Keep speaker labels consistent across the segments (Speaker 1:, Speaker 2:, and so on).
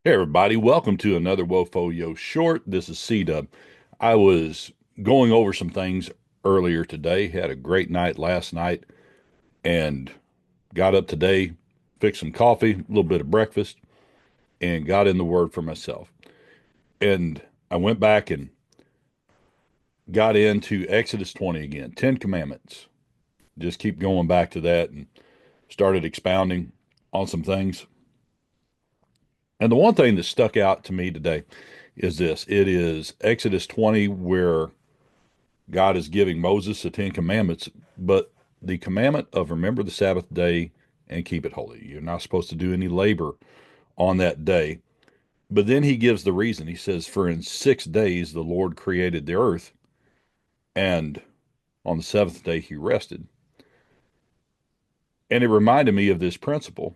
Speaker 1: Hey everybody, welcome to another WOFOYO short. This is C-Dub. I was going over some things earlier today, had a great night last night, and got up today, fixed some coffee, a little bit of breakfast, and got in the Word for myself. And I went back and got into Exodus 20 again, 10 Commandments. Just keep going back to that and started expounding on some things. And the one thing that stuck out to me today is this. It is Exodus 20 where God is giving Moses the Ten Commandments, but the commandment of remember the Sabbath day and keep it holy. You're not supposed to do any labor on that day. But then he gives the reason. He says, for in 6 days the Lord created the earth, and on the seventh day he rested. And it reminded me of this principle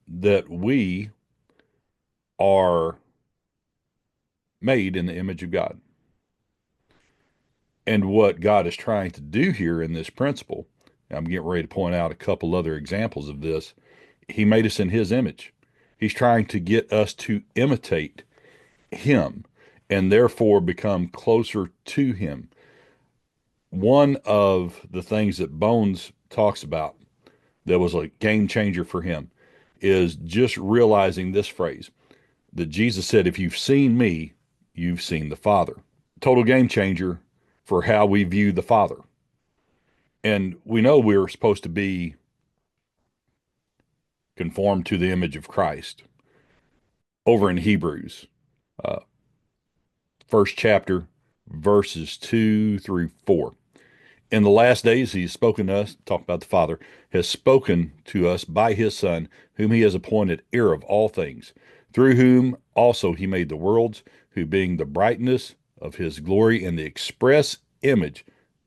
Speaker 1: that we are made in the image of God. And what God is trying to do here in this principle, I'm getting ready to point out a couple other examples of this. He made us in his image. He's trying to get us to imitate him and therefore become closer to him. One of the things that Bones talks about that was a game changer for him is just realizing this phrase that Jesus said, if you've seen me, you've seen the Father. Total game changer for how we view the Father. And we know we're supposed to be conformed to the image of Christ. Over in Hebrews, uh, first chapter, verses 2 through 4. In the last days, he has spoken to us, talk about the Father, has spoken to us by his Son, whom he has appointed heir of all things, through whom also he made the worlds, who being the brightness of his glory and the express image,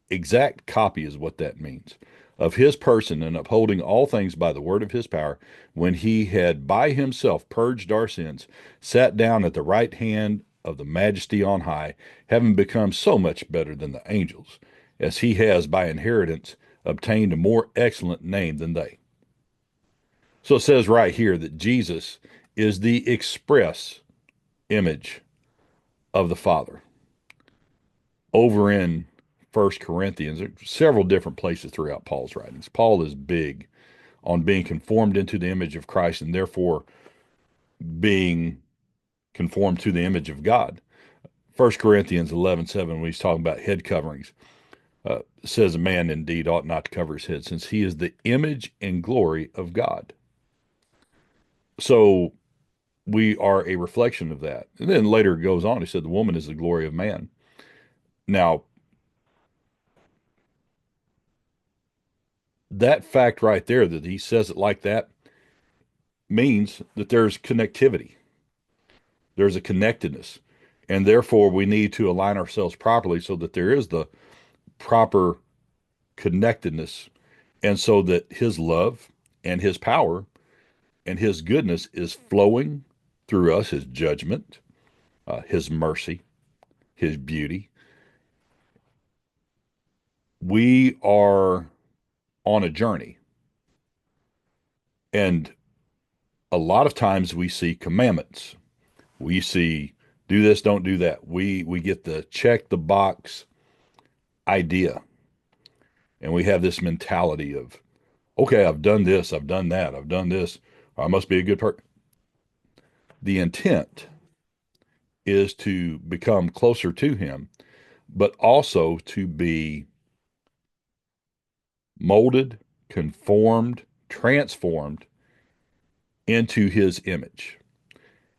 Speaker 1: exact copy is what that means, of his person, and upholding all things by the word of his power, when he had by himself purged our sins, sat down at the right hand of the majesty on high, having become so much better than the angels, as he has by inheritance obtained a more excellent name than they. So it says right here that Jesus is the express image of the Father. Over in First Corinthians, there are several different places throughout Paul's writings. Paul is big on being conformed into the image of Christ and therefore being conformed to the image of God. First Corinthians 11:7, when he's talking about head coverings, says a man indeed ought not to cover his head, since he is the image and glory of God. So we are a reflection of that. And then later it goes on, he said the woman is the glory of man. Now, that fact right there, that he says it like that, means that there's connectivity, there's a connectedness, and therefore we need to align ourselves properly so that there is the proper connectedness, and so that his love and his power and his goodness is flowing through us, his judgment, his mercy, his beauty. We are on a journey, and a lot of times we see commandments. We see do this, don't do that. We get the check the box idea, and we have this mentality of, okay, I've done this, I've done that, I've done this, I must be a good person. The intent is to become closer to him, but also to be molded, conformed, transformed into his image,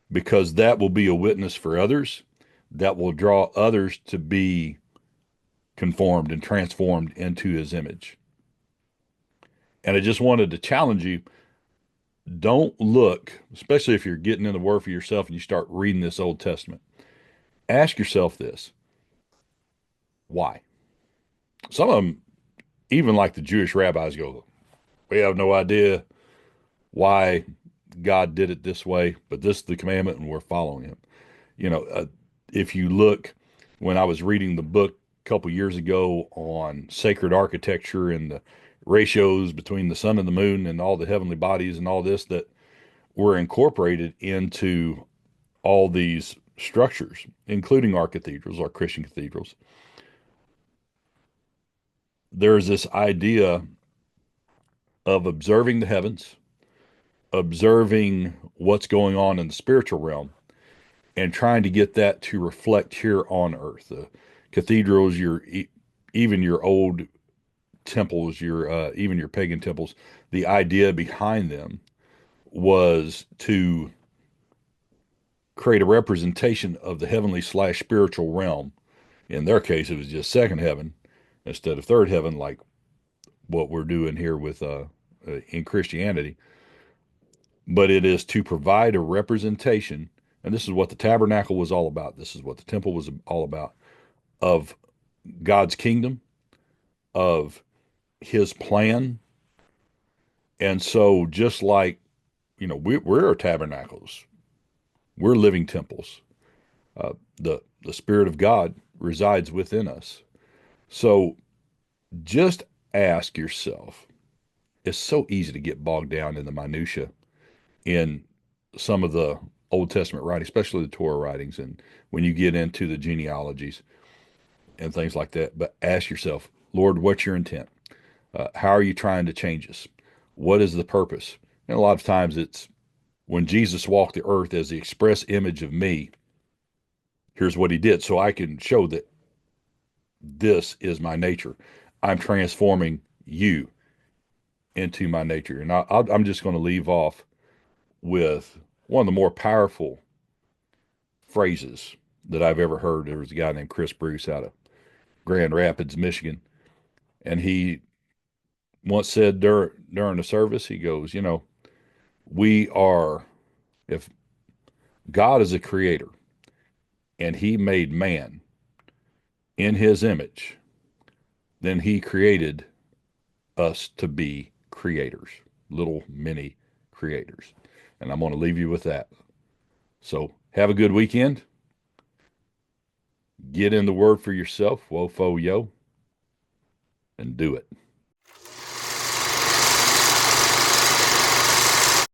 Speaker 1: because that will be a witness for others, that will draw others to be conformed and transformed into his image. And I just wanted to challenge you, don't look, especially if you're getting in the word for yourself and you start reading this Old Testament, ask yourself this: why? Some of them, even like the Jewish rabbis, go, we have no idea why God did it this way, but this is the commandment and we're following him. You know, if you look, when I was reading the book a couple years ago on sacred architecture and the ratios between the sun and the moon and all the heavenly bodies and all this that were incorporated into all these structures, including our cathedrals, our Christian cathedrals, there's this idea of observing the heavens, observing what's going on in the spiritual realm, and trying to get that to reflect here on earth. The cathedrals, even your old temples, your even your pagan temples, the idea behind them was to create a representation of the heavenly slash spiritual realm. In their case, it was just second heaven instead of third heaven, like what we're doing here with in Christianity. But it is to provide a representation, and this is what the tabernacle was all about. This is what the temple was all about, of God's kingdom, of His plan. And so, just like we're tabernacles, we're living temples. The Spirit of God resides within us. So just ask yourself. It's so easy to get bogged down in the minutia in some of the Old Testament writings, especially the Torah writings, and when you get into the genealogies and things like that. But ask yourself, Lord, what's your intent? How are you trying to change us? What is the purpose? And a lot of times it's when Jesus walked the earth as the express image of me, here's what he did. So I can show that this is my nature. I'm transforming you into my nature. And I'm just going to leave off with one of the more powerful phrases that I've ever heard. There was a guy named Chris Bruce out of Grand Rapids, Michigan. And he once said during the service, he goes, we are, if God is a creator and he made man in his image, then he created us to be creators, little mini creators. And I'm going to leave you with that. So have a good weekend. Get in the word for yourself, WOFOYO, and do it.